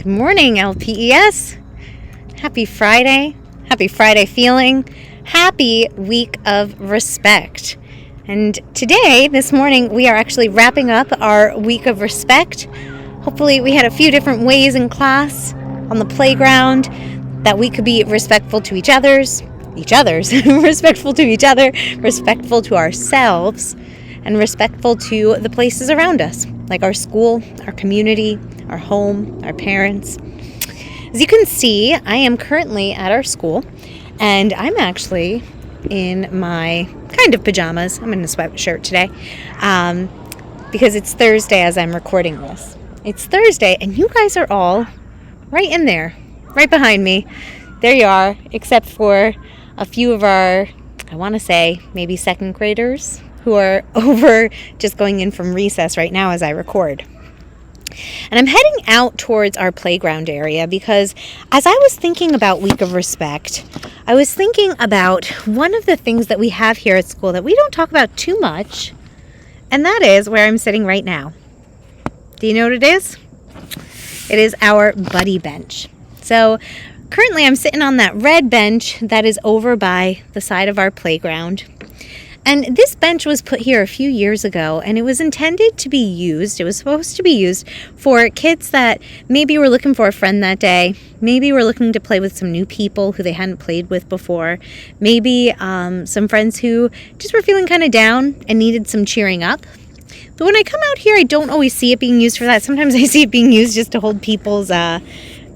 morning, LPES. Happy Friday. Happy Friday feeling. Happy week of respect. And today, this morning, we are actually wrapping up our week of respect. Hopefully, we had a few different ways in class, on the playground, that we could be respectful to each other's, respectful to each other, respectful to ourselves, and respectful to the places around us, like our school, our community, our home, our parents. As you can see, I am currently at our school, and I'm actually in my kind of pajamas. I'm in a sweatshirt today, because it's Thursday as I'm recording this. It's Thursday, and you guys are all right in there, right behind me. There you are, except for a few of our, I want to say, maybe second graders who are over just going in from recess right now as I record. And I'm heading out towards our playground area because as I was thinking about Week of Respect, I was thinking about one of the things that we have here at school that we don't talk about too much, and that is where I'm sitting right now. Do you know what it is? It is our buddy bench. So currently I'm sitting on that red bench that is over by the side of our playground. And this bench was put here a few years ago, and it was intended to be used. It was supposed to be used for kids that maybe were looking for a friend that day, maybe were looking to play with some new people who they hadn't played with before, maybe some friends who just were feeling kind of down and needed some cheering up. But when I come out here, I don't always see it being used for that. Sometimes I see it being used just to hold people's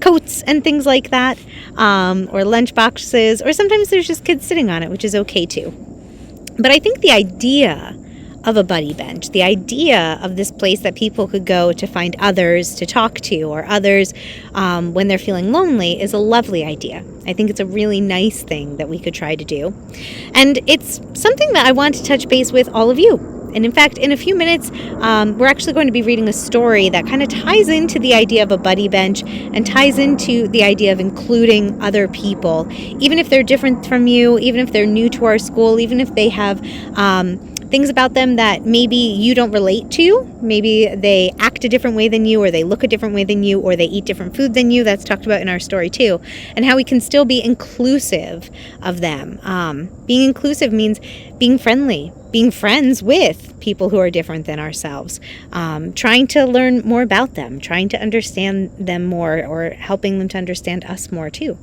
coats and things like that, or lunch boxes, or sometimes there's just kids sitting on it, which is okay too. But I think the idea of a buddy bench, the idea of this place that people could go to find others to talk to, or others when they're feeling lonely, is a lovely idea. I think it's a really nice thing that we could try to do. And it's something that I want to touch base with all of you. And in fact, in a few minutes, we're actually going to be reading a story that kind of ties into the idea of a buddy bench and ties into the idea of including other people, even if they're different from you, even if they're new to our school, even if they have things about them that maybe you don't relate to. Maybe they act a different way than you, or they look a different way than you, or they eat different food than you. That's talked about in our story too. And how we can still be inclusive of them. Being inclusive means being friendly, being friends with people who are different than ourselves, trying to learn more about them, trying to understand them more, or helping them to understand us more too.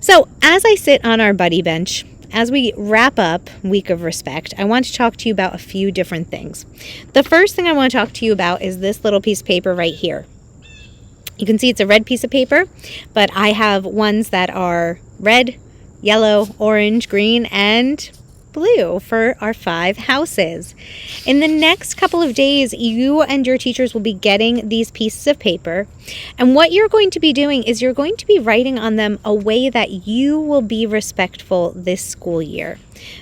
So as I sit on our buddy bench, as we wrap up Week of Respect, I want to talk to you about a few different things. The first thing I want to talk to you about is this little piece of paper right here. You can see it's a red piece of paper, but I have ones that are red, yellow, orange, green, and blue for our 5 houses. In the next couple of days, you and your teachers will be getting these pieces of paper, and what you're going to be doing is you're going to be writing on them a way that you will be respectful this school year.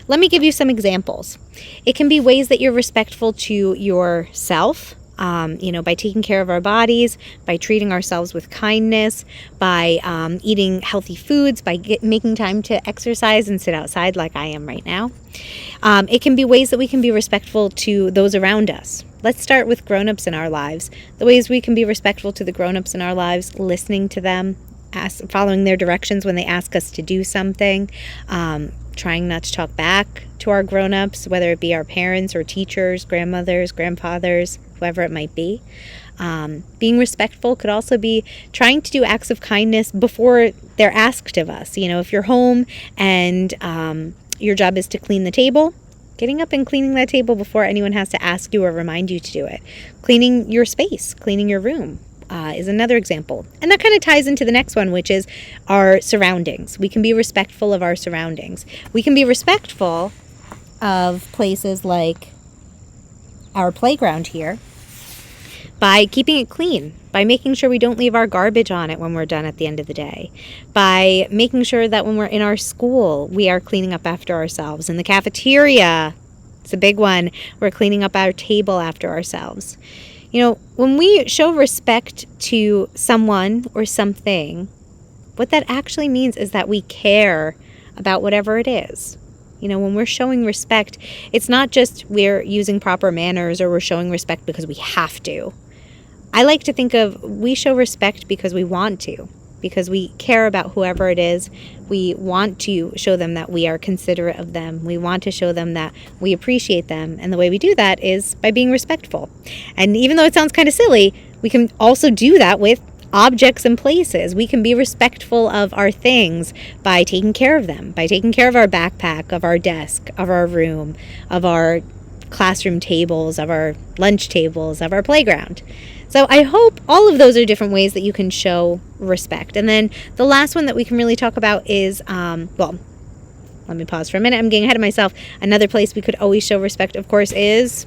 Let me give you some examples. It can be ways that you're respectful to yourself, by taking care of our bodies, by treating ourselves with kindness, by eating healthy foods, by making time to exercise and sit outside like I am right now. It can be ways that we can be respectful to those around us. Let's start with grown-ups in our lives. The ways we can be respectful to the grown-ups in our lives: listening to them, following their directions when they ask us to do something, trying not to talk back to our grown-ups, whether it be our parents or teachers, grandmothers, grandfathers, whoever it might be. Being respectful could also be trying to do acts of kindness before they're asked of us. If you're home and your job is to clean the table, getting up and cleaning that table before anyone has to ask you or remind you to do it. Cleaning your space, cleaning your room is another example. And that kind of ties into the next one, which is our surroundings. We can be respectful of our surroundings. We can be respectful of places like our playground here by keeping it clean, by making sure we don't leave our garbage on it when we're done at the end of the day, by making sure that when we're in our school, we are cleaning up after ourselves. In the cafeteria, it's a big one, we're cleaning up our table after ourselves. When we show respect to someone or something, what that actually means is that we care about whatever it is. When we're showing respect, it's not just we're using proper manners or we're showing respect because we have to. I like to think of we show respect because we want to, because we care about whoever it is. We want to show them that we are considerate of them. We want to show them that we appreciate them. And the way we do that is by being respectful. And even though it sounds kind of silly, we can also do that with objects and places. We can be respectful of our things by taking care of them, by taking care of our backpack, of our desk, of our room, of our classroom tables, of our lunch tables, of our playground. So I hope all of those are different ways that you can show respect. And then the last one that we can really talk about is, let me pause for a minute. I'm getting ahead of myself. Another place we could always show respect, of course, is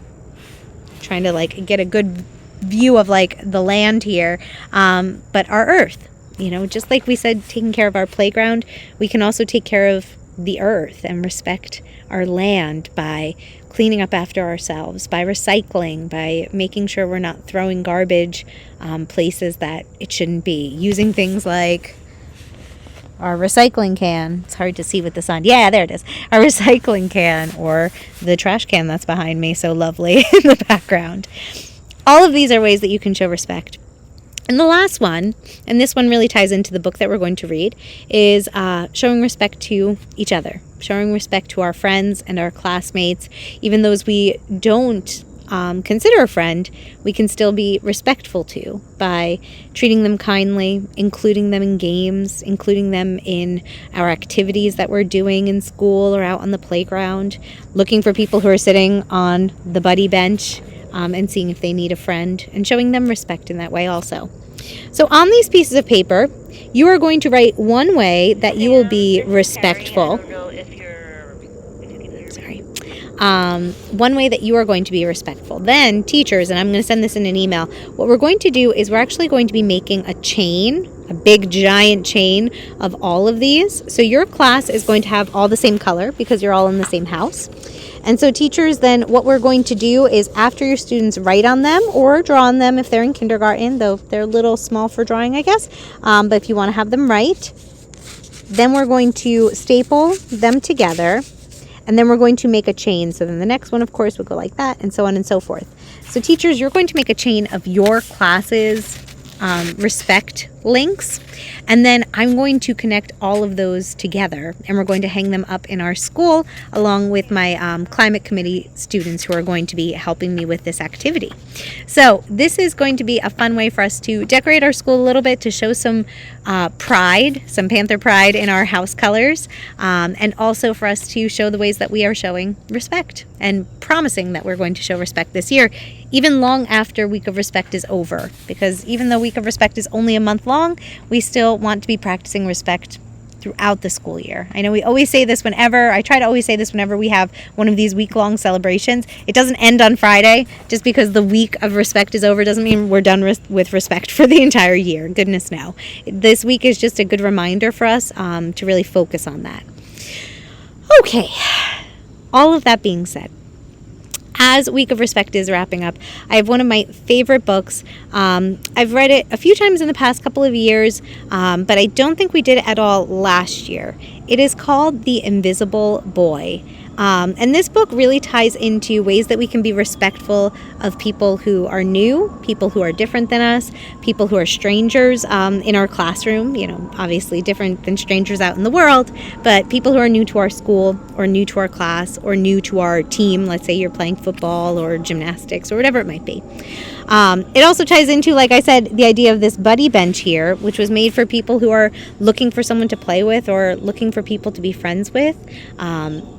trying to get a good view of the land here, but our earth. Just like we said, taking care of our playground, we can also take care of the earth and respect our land by cleaning up after ourselves, by recycling, by making sure we're not throwing garbage places that it shouldn't be, using things like our recycling can. It's hard to see with the sun. Yeah, there it is. Our recycling can, or the trash can that's behind me so lovely in the background. All of these are ways that you can show respect. And the last one, and this one really ties into the book that we're going to read, is showing respect to each other, showing respect to our friends and our classmates. Even those we don't consider a friend, we can still be respectful to by treating them kindly, including them in games, including them in our activities that we're doing in school or out on the playground, looking for people who are sitting on the buddy bench, and seeing if they need a friend, and showing them respect in that way also. So on these pieces of paper, you are going to write one way that you will be respectful. One way that you are going to be respectful. Then teachers, and I'm going to send this in an email, what we're going to do is we're actually going to be making a chain, a big giant chain of all of these. So your class is going to have all the same color because you're all in the same house. And so teachers, then what we're going to do is after your students write on them or draw on them if they're in kindergarten, though they're a little small for drawing, I guess. But if you want to have them write, then we're going to staple them together. And then we're going to make a chain. So then the next one, of course, would go like that, and so on and so forth. So teachers, you're going to make a chain of your class's respect links. And then I'm going to connect all of those together, and we're going to hang them up in our school along with my climate committee students who are going to be helping me with this activity. So this is going to be a fun way for us to decorate our school a little bit, to show some pride, some Panther pride in our house colors, and also for us to show the ways that we are showing respect and promising that we're going to show respect this year, even long after Week of Respect is over. Because even though Week of Respect is only a month long, we still want to be practicing respect throughout the school year. I know we always say this I try to always say this whenever we have one of these week-long celebrations. It doesn't end on Friday. Just because the Week of Respect is over doesn't mean we're done with respect for the entire year. Goodness no. This week is just a good reminder for us to really focus on that. Okay, all of that being said, as Week of Respect is wrapping up, I have one of my favorite books. I've read it a few times in the past couple of years, but I don't think we did it at all last year. It is called The Invisible Boy. And this book really ties into ways that we can be respectful of people who are new, people who are different than us, people who are strangers in our classroom, obviously different than strangers out in the world, but people who are new to our school or new to our class or new to our team. Let's say you're playing football or gymnastics or whatever it might be. It also ties into, like I said, the idea of this buddy bench here, which was made for people who are looking for someone to play with or looking for people to be friends with.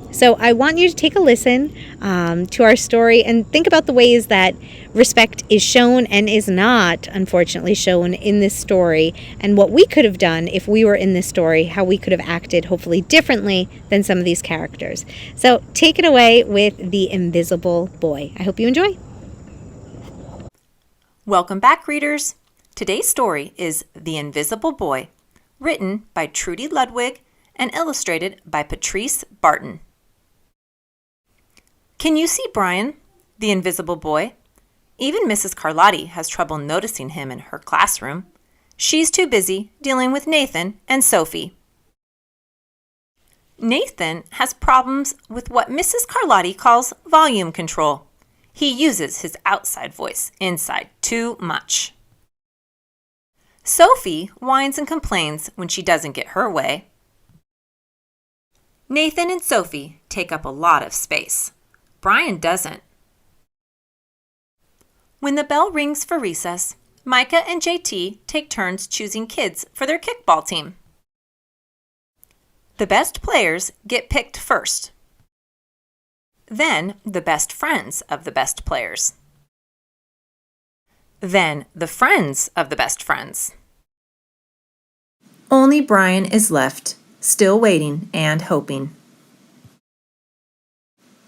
So I want you to take a listen to our story and think about the ways that respect is shown and is not, unfortunately, shown in this story, and what we could have done if we were in this story, how we could have acted hopefully differently than some of these characters. So take it away with The Invisible Boy. I hope you enjoy. Welcome back, readers. Today's story is The Invisible Boy, written by Trudy Ludwig and illustrated by Patrice Barton. Can you see Brian, the invisible boy? Even Mrs. Carlotti has trouble noticing him in her classroom. She's too busy dealing with Nathan and Sophie. Nathan has problems with what Mrs. Carlotti calls volume control. He uses his outside voice inside too much. Sophie whines and complains when she doesn't get her way. Nathan and Sophie take up a lot of space. Brian doesn't. When the bell rings for recess, Micah and JT take turns choosing kids for their kickball team. The best players get picked first. Then the best friends of the best players. Then the friends of the best friends. Only Brian is left, still waiting and hoping.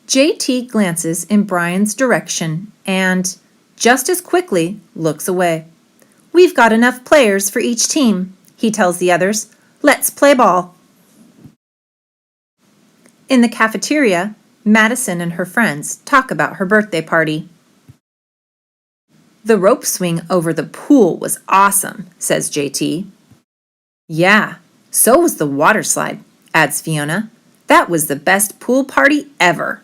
JT glances in Brian's direction and, just as quickly, looks away. "We've got enough players for each team," he tells the others. "Let's play ball." In the cafeteria, Madison and her friends talk about her birthday party. "The rope swing over the pool was awesome," says JT. "Yeah, so was the water slide," adds Fiona. "That was the best pool party ever."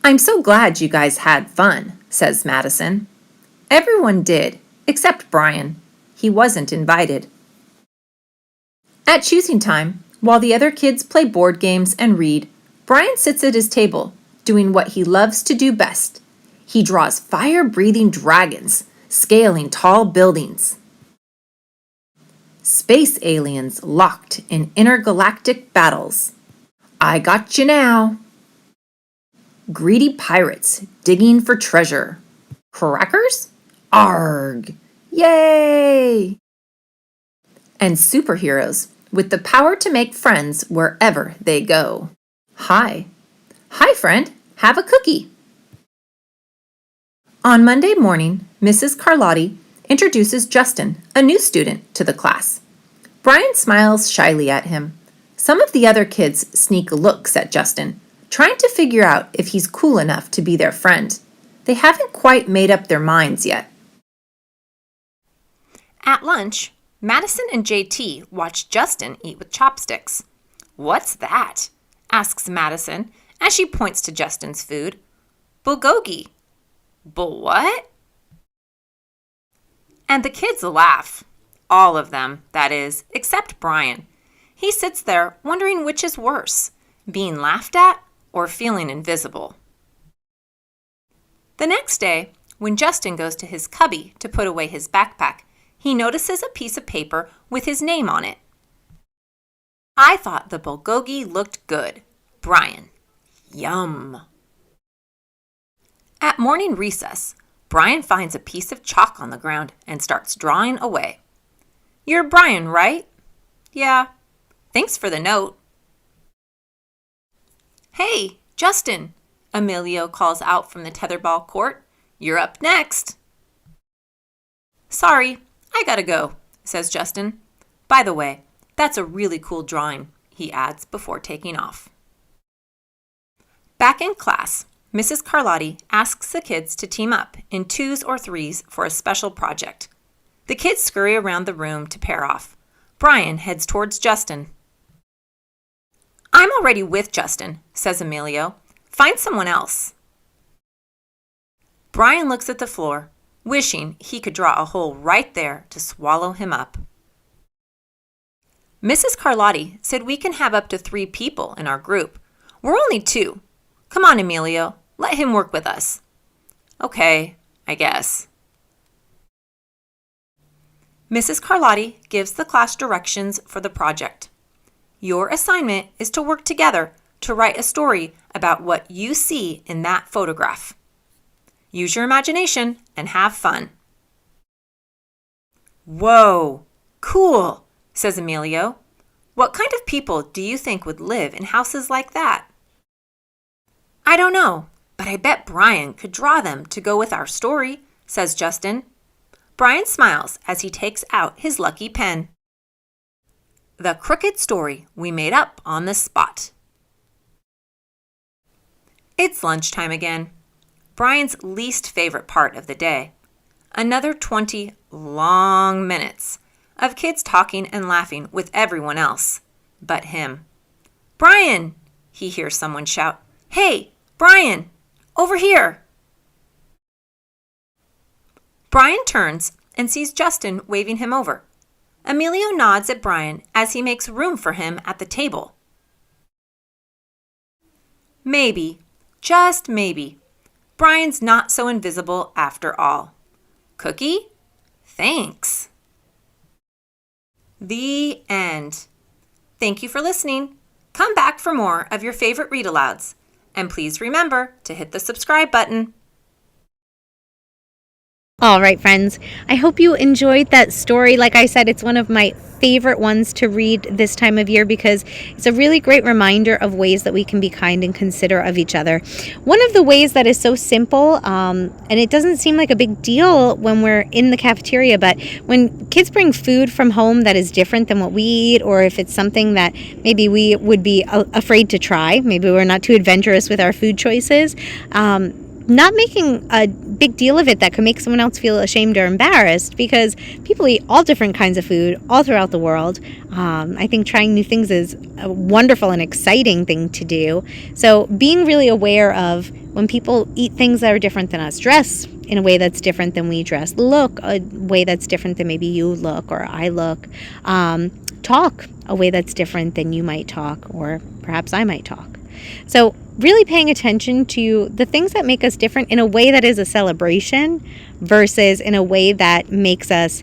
"I'm so glad you guys had fun," says Madison. Everyone did, except Brian. He wasn't invited. At choosing time, while the other kids play board games and read, Brian sits at his table, doing what he loves to do best. He draws fire-breathing dragons, scaling tall buildings. Space aliens locked in intergalactic battles. I got you now. Greedy pirates digging for treasure. Crackers? Arg! Yay! And superheroes with the power to make friends wherever they go. Hi. Hi, friend. Have a cookie. On Monday morning, Mrs. Carlotti introduces Justin, a new student, to the class. Brian smiles shyly at him. Some of the other kids sneak looks at Justin, trying to figure out if he's cool enough to be their friend. They haven't quite made up their minds yet. At lunch, Madison and JT watch Justin eat with chopsticks. "What's that?" asks Madison as she points to Justin's food. "Bulgogi." "What?" And the kids laugh. All of them, that is, except Brian. He sits there wondering which is worse, being laughed at or feeling invisible. The next day, when Justin goes to his cubby to put away his backpack, he notices a piece of paper with his name on it. "I thought the bulgogi looked good. Brian." Yum. At morning recess, Brian finds a piece of chalk on the ground and starts drawing away. "You're Brian, right?" "Yeah. Thanks for the note." "Hey, Justin," Emilio calls out from the tetherball court. "You're up next." "Sorry, I gotta go," says Justin. "By the way, that's a really cool drawing," he adds before taking off. Back in class, Mrs. Carlotti asks the kids to team up in 2s or 3s for a special project. The kids scurry around the room to pair off. Brian heads towards Justin. "I'm already with Justin," says Emilio. "Find someone else." Brian looks at the floor, wishing he could draw a hole right there to swallow him up. "Mrs. Carlotti said we can have up to 3 people in our group. We're only 2. Come on, Emilio. Let him work with us." "Okay, I guess." Mrs. Carlotti gives the class directions for the project. Your assignment is to work together to write a story about what you see in that photograph. Use your imagination and have fun. "Whoa, cool," says Emilio. "What kind of people do you think would live in houses like that?" "I don't know, but I bet Brian could draw them to go with our story," says Justin. Brian smiles as he takes out his lucky pen. The crooked story we made up on the spot. It's lunchtime again. Brian's least favorite part of the day. Another 20 long minutes of kids talking and laughing with everyone else but him. "Brian!" he hears someone shout. "Hey, Brian! Over here!" Brian turns and sees Justin waving him over. Emilio nods at Brian as he makes room for him at the table. Maybe, just maybe, Brian's not so invisible after all. Cookie? Thanks. The end. Thank you for listening. Come back for more of your favorite read-alouds. And please remember to hit the subscribe button. All right, friends, I hope you enjoyed that story. Like I said, it's one of my favorite ones to read this time of year because it's a really great reminder of ways that we can be kind and considerate of each other. One of the ways that is so simple, and it doesn't seem like a big deal when we're in the cafeteria, but when kids bring food from home that is different than what we eat, or if it's something that maybe we would be afraid to try, maybe we're not too adventurous with our food choices, not making a big deal of it that could make someone else feel ashamed or embarrassed, because people eat all different kinds of food all throughout the world. I think trying new things is a wonderful and exciting thing to do. So being really aware of when people eat things that are different than us, dress in a way that's different than we dress, look a way that's different than maybe you look or I look, talk a way that's different than you might talk or perhaps I might talk. So really paying attention to the things that make us different in a way that is a celebration versus in a way that makes us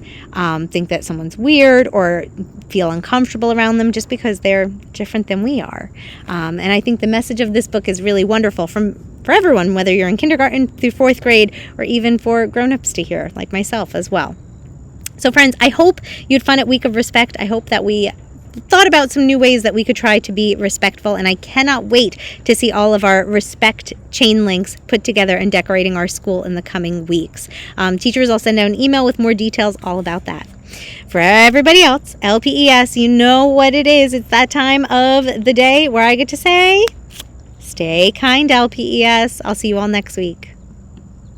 think that someone's weird or feel uncomfortable around them just because they're different than we are. And I think the message of this book is really wonderful for everyone, whether you're in kindergarten through fourth grade or even for grown-ups to hear, like myself as well. So friends, I hope you'd find it Week of Respect. I hope that we thought about some new ways that we could try to be respectful, and I cannot wait to see all of our respect chain links put together and decorating our school in the coming weeks. Teachers, I'll send out an email with more details all about that. For everybody else, LPES, you know what it is. It's that time of the day where I get to say, stay kind, LPES. I'll see you all next week.